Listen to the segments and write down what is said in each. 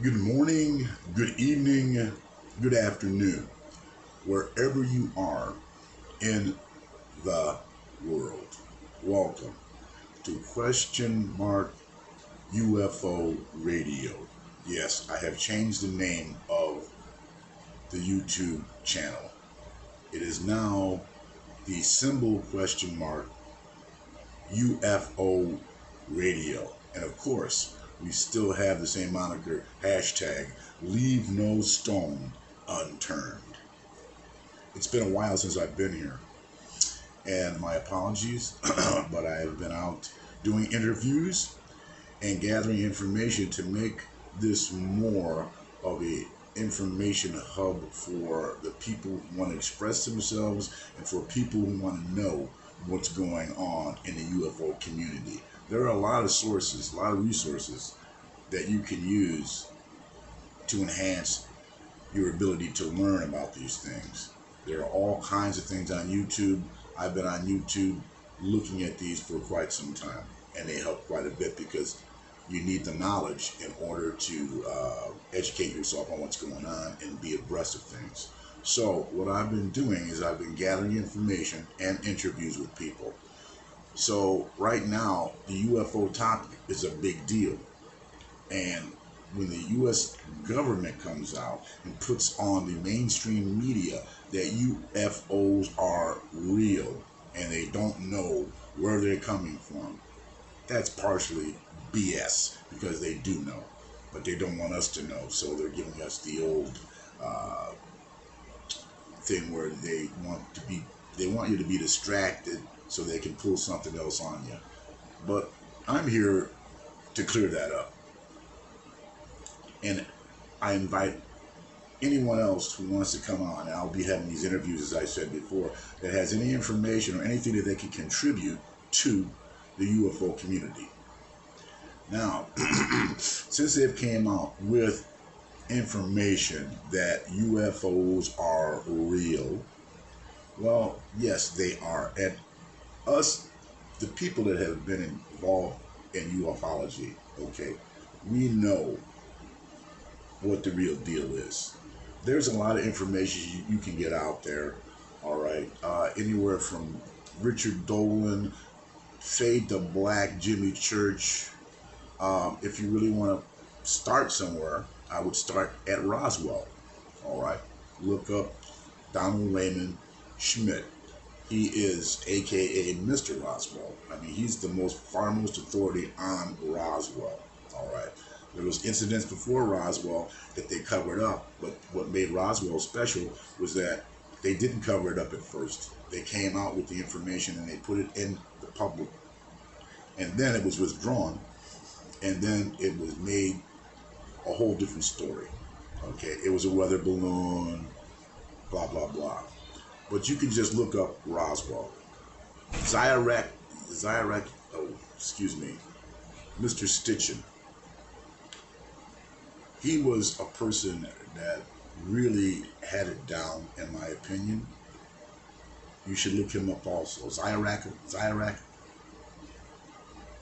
Good morning, good evening, good afternoon, wherever you are in the world. Welcome to Question Mark UFO Radio. Yes, I have changed the name of the YouTube channel. It is now the symbol question mark UFO Radio. And of course, we still have the same moniker, hashtag leave no stone unturned. It's been a while since I've been here, and my apologies, but I have been out doing interviews and gathering information to make this more of a information hub for the people who want to express themselves and for people who want to know what's going on in the UFO community. There are a lot of sources, a lot of resources that you can use to enhance your ability to learn about these things. There are all kinds of things on YouTube. I've been on YouTube looking at these for quite some time, and they help quite a bit because you need the knowledge in order to educate yourself on what's going on and be abreast of things. So what I've been doing is I've been gathering information and interviews with people. So right now, the UFO topic is a big deal. And when the U.S. government comes out and puts on the mainstream media that UFOs are real and they don't know where they're coming from, that's partially BS because they do know, but they don't want us to know. So they're giving us the old uh, thing where they want you to be distracted so they can pull something else on you. But I'm here to clear that up. And I invite anyone else who wants to come on. I'll be having these interviews, as I said before, that has any information or anything that they can contribute to the UFO community. Now, since they've came out with information that UFOs are real, well, yes, they are. And us, the people that have been involved in ufology, okay, we know what the real deal is. There's a lot of information you can get out there, all right, anywhere from Richard Dolan, Fade to Black, Jimmy Church. If you really want to start somewhere, I would start at Roswell, all right. Look up Donald Raymond Schmidt. He is AKA Mr. Roswell. I mean, he's the foremost authority on Roswell, all right. There was incidents before Roswell that they covered up, but what made Roswell special was that they didn't cover it up at first. They came out with the information and they put it in the public, and then it was withdrawn, and then it was made a whole different story. Okay, it was a weather balloon, blah blah blah. But you can just look up Roswell. Zyrak, oh, excuse me, Mr. Stitchin. He was a person that really had it down, in my opinion. You should look him up also. Zyrak.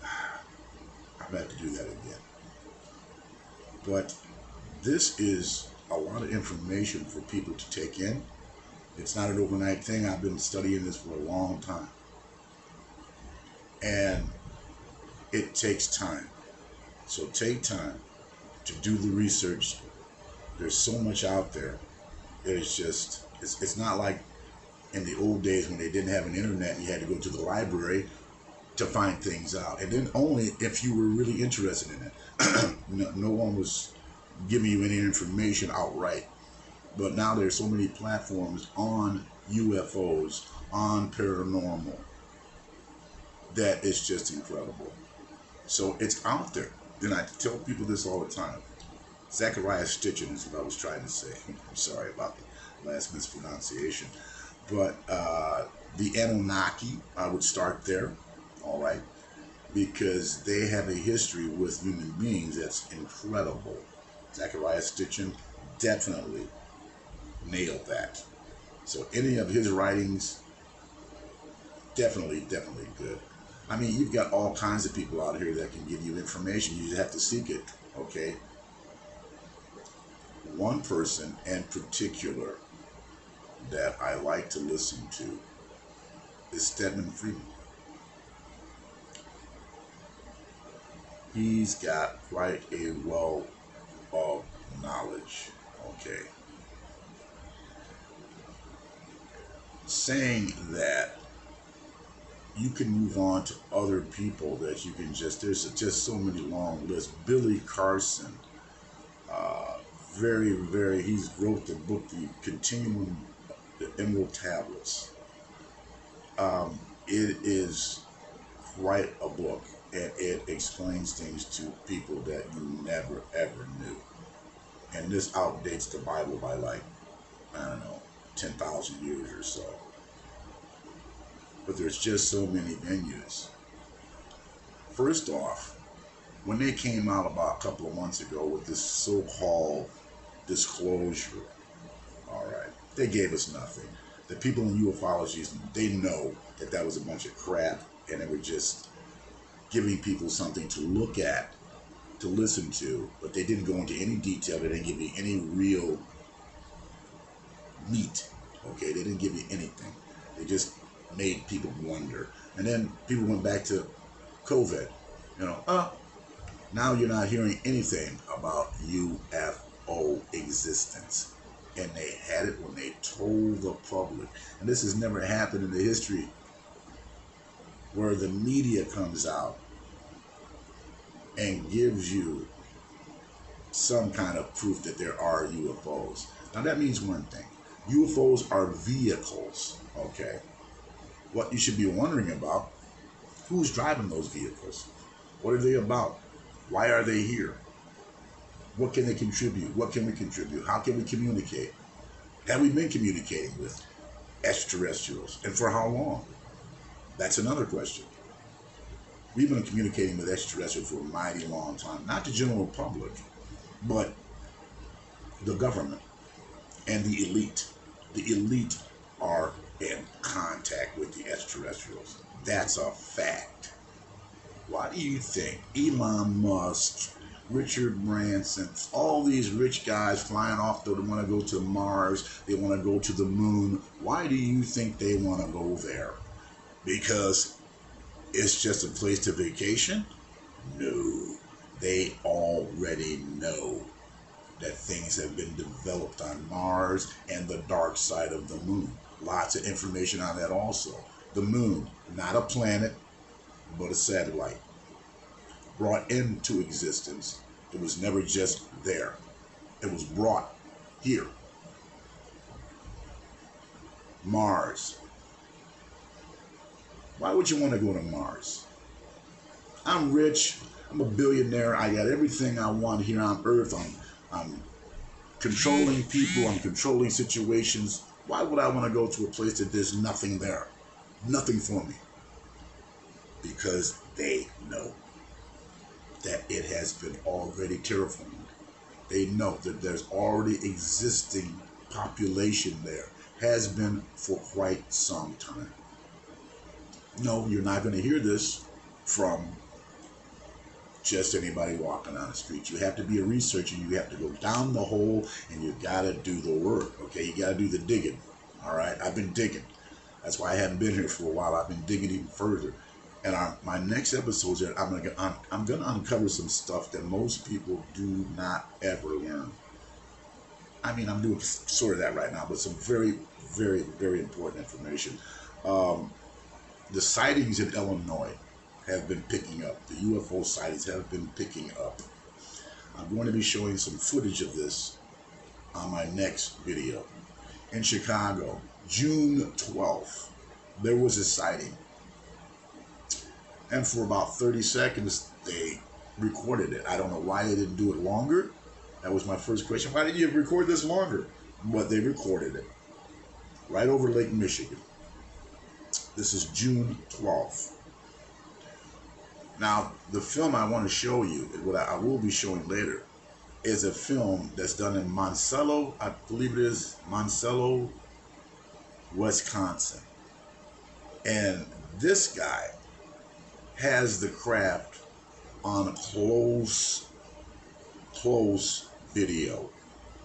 I'm about to do that again. But this is a lot of information for people to take in. It's not an overnight thing. I've been studying this for a long time. And it takes time. So take time to do the research. There's so much out there. It's not like in the old days when they didn't have an internet and you had to go to the library to find things out. And then only if you were really interested in it. No one was giving you any information outright. But now there's so many platforms on UFOs, on paranormal, that it's just incredible. So it's out there. And I tell people this all the time. Zachariah Stitchin is what I was trying to say. I'm sorry about the last mispronunciation. But the Anunnaki, I would start there, all right, because they have a history with human beings that's incredible. Zachariah Stitchin definitely nailed that. So any of his writings, definitely good. I mean, you've got all kinds of people out here that can give you information. You just have to seek it, okay? one person in particular that I like to listen to is Stedman Freeman. He's got quite a wealth of knowledge, okay? Saying that you can move on to other people that you can there's just so many long lists. Billy Carson, he's wrote the book, The Continuum, the Emerald Tablets. It is quite a book, and it explains things to people that you never ever knew. And this outdates the Bible by like, I don't know, 10,000 years or so. But there's just so many venues. First off, when they came out about a couple of months ago with this so-called disclosure, all right, they gave us nothing. The people in ufology, they know that that was a bunch of crap, and they were just giving people something to look at, to listen to, but they didn't go into any detail. They didn't give you any real meat, okay? They didn't give you anything. They just made people wonder. And then people went back to COVID, now you're not hearing anything about UFO existence. And they had it when they told the public. And this has never happened in the history where the media comes out and gives you some kind of proof that there are UFOs. Now that means one thing. UFOs are vehicles, okay? What you should be wondering about, who's driving those vehicles? What are they about? Why are they here? What can they contribute? What can we contribute? How can we communicate? Have we been communicating with extraterrestrials? And for how long? That's another question. We've been communicating with extraterrestrials for a mighty long time. Not the general public, but the government and the elite. The elite are in contact with the extraterrestrials. That's a fact. Why do you think Elon Musk, Richard Branson, all these rich guys flying off, they want to go to Mars, they want to go to the moon? Why do you think they want to go there? Because it's just a place to vacation? No. They already know that things have been developed on Mars and the dark side of the moon. Lots of information on that also. The moon, not a planet, but a satellite. Brought into existence. It was never just there. It was brought here. Mars. Why would you want to go to Mars? I'm rich. I'm a billionaire. I got everything I want here on Earth. I'm controlling people. I'm controlling situations. Why would I want to go to a place that there's nothing there? Nothing for me. Because they know that it has been already terraformed. They know that there's already existing population there. Has been for quite some time. No, you're not going to hear this from just anybody walking on the street. You have to be a researcher. You have to go down the hole, and you got to do the work, okay? You got to do the digging, all right? I've been digging. That's why I haven't been here for a while. I've been digging even further. And my next episode, I'm gonna uncover some stuff that most people do not ever learn. I mean, I'm doing sort of that right now, but some very, very, very important information. The sightings in Illinois have been picking up. The UFO sightings have been picking up. I'm going to be showing some footage of this on my next video. In Chicago, June 12th, there was a sighting. And for about 30 seconds, they recorded it. I don't know why they didn't do it longer. That was my first question. Why didn't you record this longer? But they recorded it. Right over Lake Michigan. This is June 12th. Now, the film I want to show you, what I will be showing later, is a film that's done in Monticello, I believe it is, Monticello, Wisconsin. And this guy has the craft on close video.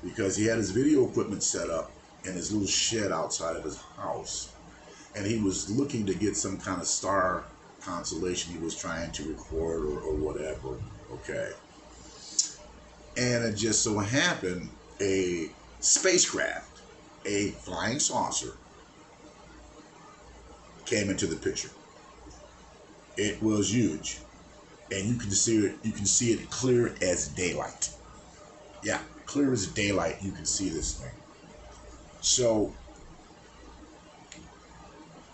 because he had his video equipment set up in his little shed outside of his house, and he was looking to get some kind of star constellation he was trying to record or whatever. Okay, and it just so happened a spacecraft, a flying saucer, came into the picture. It was huge, and you can see it. You can see it clear as daylight. Yeah, clear as daylight. You can see this thing. So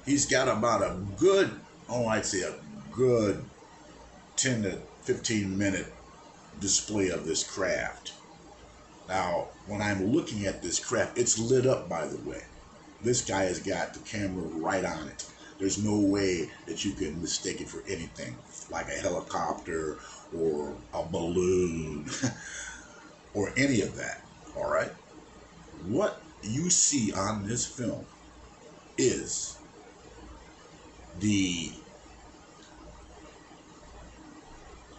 he's got about a good, I'd say a good 10 to 15 minute display of this craft. Now, when I'm looking at this craft, it's lit up, by the way. This guy has got the camera right on it. There's no way that you can mistake it for anything, like a helicopter or a balloon or any of that, all right? What you see on this film is the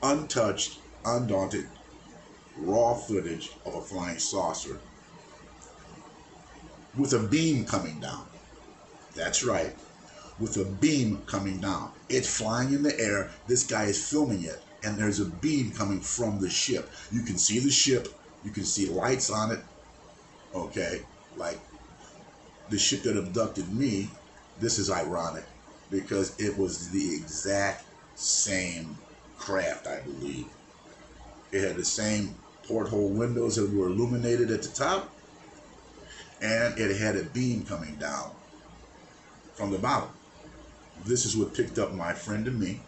untouched, undaunted, raw footage of a flying saucer with a beam coming down. That's right, with a beam coming down. It's flying in the air. This guy is filming it, and there's a beam coming from the ship. You can see the ship. You can see lights on it. Okay, like the ship that abducted me. This is ironic because it was the exact same craft, I believe. It had the same porthole windows that were illuminated at the top, and it had a beam coming down from the bottom. This is what picked up my friend and me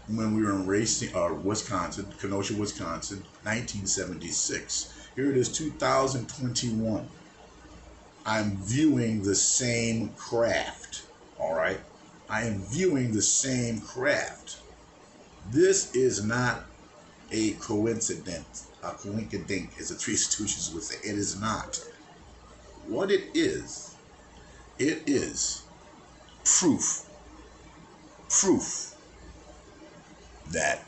when we were in Wisconsin, Kenosha, Wisconsin, 1976. Here it is, 2021. I'm viewing the same craft, all right? I am viewing the same craft. This is not a coincidence, a coinkydink, as the Three Stooges would say. It is not. What it is proof that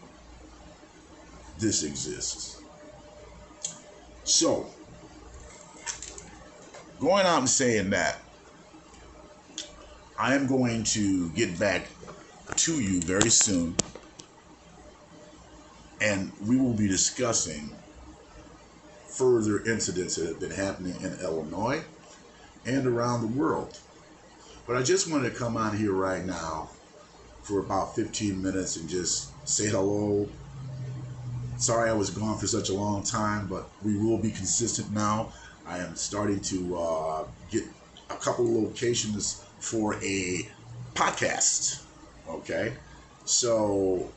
this exists. So, going out and saying that, I am going to get back to you very soon, and we will be discussing further incidents that have been happening in Illinois and around the world. But I just wanted to come on here right now for about 15 minutes and just say hello. Sorry I was gone for such a long time, but we will be consistent now. I am starting to get a couple of locations for a podcast. Okay, so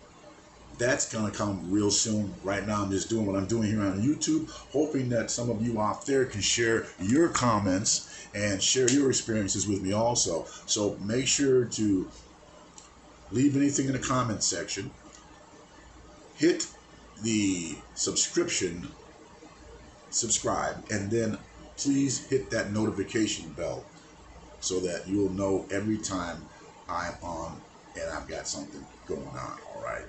that's gonna come real soon. Right now I'm just doing what I'm doing here on YouTube, hoping that some of you out there can share your comments and share your experiences with me also. So make sure to leave anything in the comment section. Hit the subscribe, and then please hit that notification bell so that you'll know every time I'm on and I've got something going on, all right?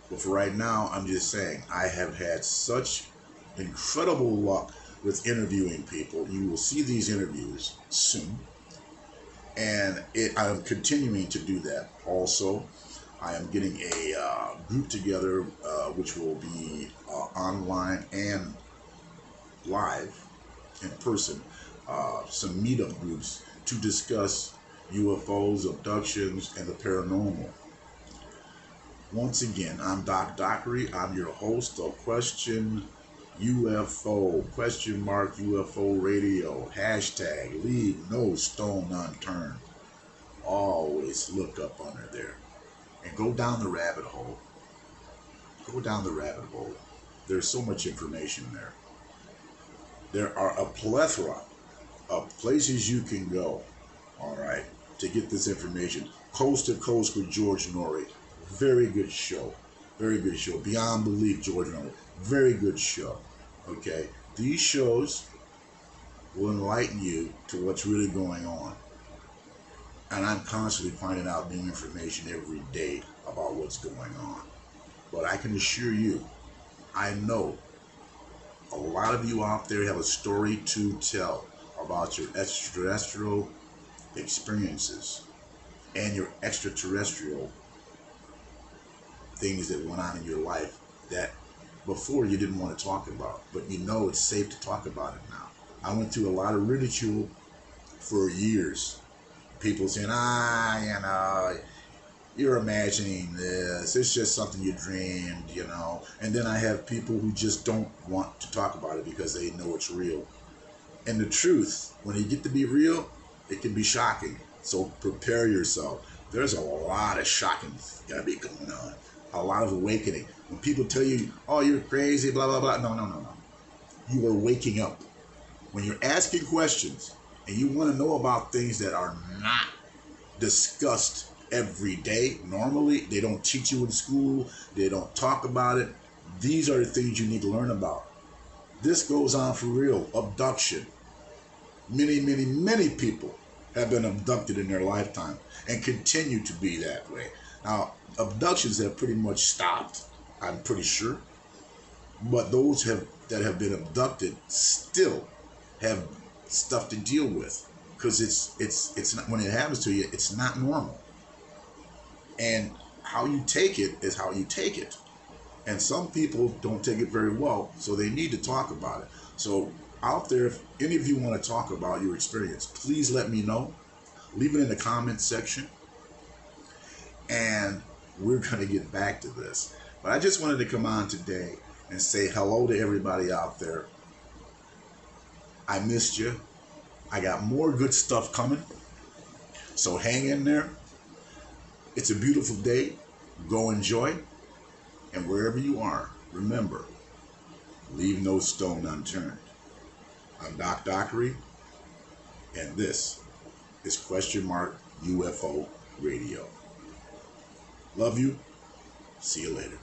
But for right now, I'm just saying, I have had such incredible luck with interviewing people. You will see these interviews soon, and I'm continuing to do that. Also, I am getting a group together which will be online and live in person, some meetup groups to discuss UFOs, abductions, and the paranormal. Once again, I'm Doc Dockery. I'm your host of Question UFO, UFO Radio, hashtag leave no stone unturned. Always look up under there and go down the rabbit hole. Go down the rabbit hole. There's so much information there. There are a plethora of places you can go, all right, to get this information. Coast to Coast with George Norrie. Very good show. Very good show. Beyond Belief, George Norrie. Very good show. Okay. These shows will enlighten you to what's really going on. And I'm constantly finding out new information every day about what's going on. But I can assure you, I know A lot of you out there have a story to tell about your extraterrestrial experiences and your extraterrestrial things that went on in your life that before you didn't want to talk about, but you know it's safe to talk about it now. I went through a lot of ridicule for years. People saying, you know, you're imagining this. It's just something you dreamed, you know. And then I have people who just don't want to talk about it because they know it's real. And the truth, when you get to be real, it can be shocking. So prepare yourself. There's a lot of shocking gotta be going on. A lot of awakening. When people tell you, oh, you're crazy, blah, blah, blah. No. You are waking up. When you're asking questions and you want to know about things that are not discussed every day, normally, they don't teach you in school, they don't talk about it. These are the things you need to learn about. This goes on for real. Abduction. Many people have been abducted in their lifetime and continue to be that way. Now, abductions have pretty much stopped, I'm pretty sure. But those that have been abducted still have stuff to deal with, because it's not, when it happens to you, it's not normal. And how you take it is how you take it. And some people don't take it very well, so they need to talk about it. So out there, if any of you want to talk about your experience, please let me know. Leave it in the comment section. And we're going to get back to this. But I just wanted to come on today and say hello to everybody out there. I missed you. I got more good stuff coming. So hang in there. It's a beautiful day. Go enjoy. And wherever you are, remember, leave no stone unturned. I'm Doc Dockery, and this is UFO Radio. Love you. See you later.